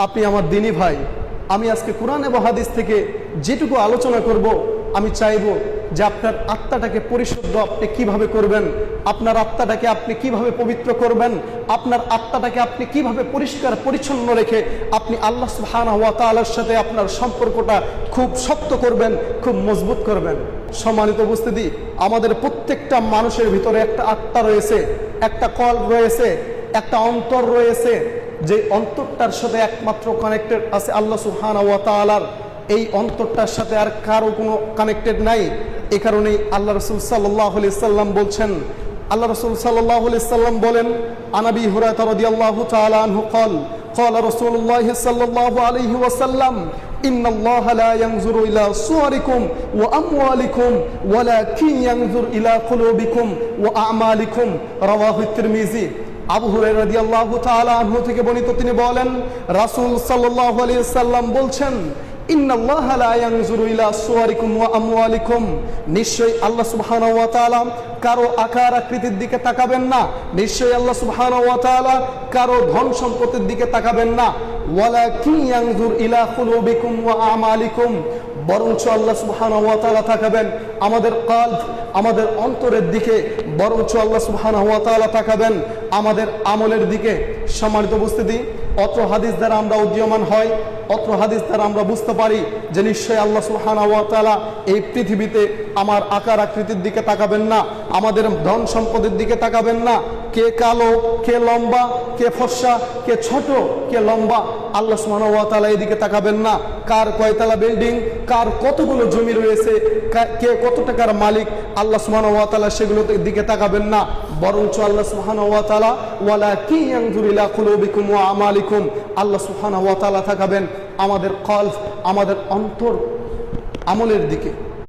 আপনি আমার দিনী ভাই। আমি আজকে কোরআন এবং হাদিস থেকে যেটুকু আলোচনা করব, আমি চাইব যে আপনার আত্মাটাকে পরিশুদ্ধ আপনি কিভাবে করবেন, আপনার আত্মাটাকে আপনি কিভাবে পবিত্র করবেন, আপনার আত্মাটাকে আপনি কিভাবে পরিষ্কার পরিচ্ছন্ন রেখে আপনি আল্লাহ সুবহানাহু ওয়া তাআলার সাথে আপনার সম্পর্কটা খুব শক্ত করবেন, খুব মজবুত করবেন। সম্মানিত উপস্থিতি, আমাদের প্রত্যেকটা মানুষের ভিতরে একটা আত্মা রয়েছে, একটা কল্ব রয়েছে, একটা অন্তর রয়েছে, যে অন্তরটার সাথে একমাত্র কানেক্টেড আছে আল্লাহ সুবহানাহু ওয়া তাআলার। এই অন্তরটার সাথে আর কারো কোনো কানেক্টেড নাই। এই কারণেই আল্লাহ রাসূল সাল্লাল্লাহু আলাইহি সাল্লাম বলছেন, আল্লাহ রাসূল সাল্লাল্লাহু আলাইহি সাল্লাম বলেন, আনাবি হুরায়রা রাদিয়াল্লাহু তাআলা আনহু قال قال رسول الله صلى الله عليه وسلم إن الله لا ينظر إلى صوركم وأموالكم ولكن ينظر إلى قلوبكم وأعمالكم رواه الترمذي। আবু হুরায়রা রাদিয়াল্লাহু তাআলা আনহু থেকে বর্ণিত, তিনি বলেন রাসূল সাল্লাল্লাহু আলাইহি সাল্লাম বলছেন, ইন্নাল্লাহা লা ইয়ানজুরু ইলা সুওয়ারিকুম ওয়া আমওয়ালিকুম, নিশ্চয়ই আল্লাহ সুবহানাহু ওয়া তাআলা কারো আকার আকৃতির দিকে তাকাবেন না, নিশ্চয়ই আল্লাহ সুবহানাহু ওয়া তাআলা কারো ধন সম্পদের দিকে তাকাবেন না। ওয়ালাকিন ইয়ানজুর ইলা কুলুবিকুম ওয়া আমালিকুম, বরঞ্চ আল্লাহ সুবহানাহু ওয়া তাআলা তাকাবেন আমাদের কলব, আমাদের অন্তরের দিকে, বরঞ্চ আল্লাহ সুবহানাহু ওয়া তাআলা তাকাবেন আমাদের আমলের দিকে। সম্মানিত উপস্থিতি, অত্র হাদিস দ্বারা আমরা উদীয়মান হয়, অত্র হাদিস দ্বারা আমরা বুঝতে পারি যে নিশ্চয়ই আল্লাহ সুবহানাহু ওয়া তাআলা এই পৃথিবীতে আমার আকার আকৃতির দিকে তাকাবেন না, আমাদের ধন সম্পদের দিকে তাকাবেন না। কে কালো, কে লম্বা, কে ফর্সা, কে ছোট, কে লম্বা, আল্লাহ সুবহানাহু ওয়া তাআলা এদিকে তাকাবেন না। কার কয়তলা বিল্ডিং, কার কতগুলো জমি রয়েছে, কে কত টাকার মালিক, আল্লাহ সুবহানাহু ওয়া তাআলা সেগুলোর দিকে তাকাবেন না, বরঞ্চ আল্লাহ সুবহানাহু ওয়া তাআলা ওয়ালাকিন ইয়ানজুরু ইলা কুলুবিকুম ওয়া আমালিকুম, আল্লাহ সুবহানাহু ওয়া তাআলা তাকাবেন আমাদের কলব, আমাদের অন্তর, আমলের দিকে।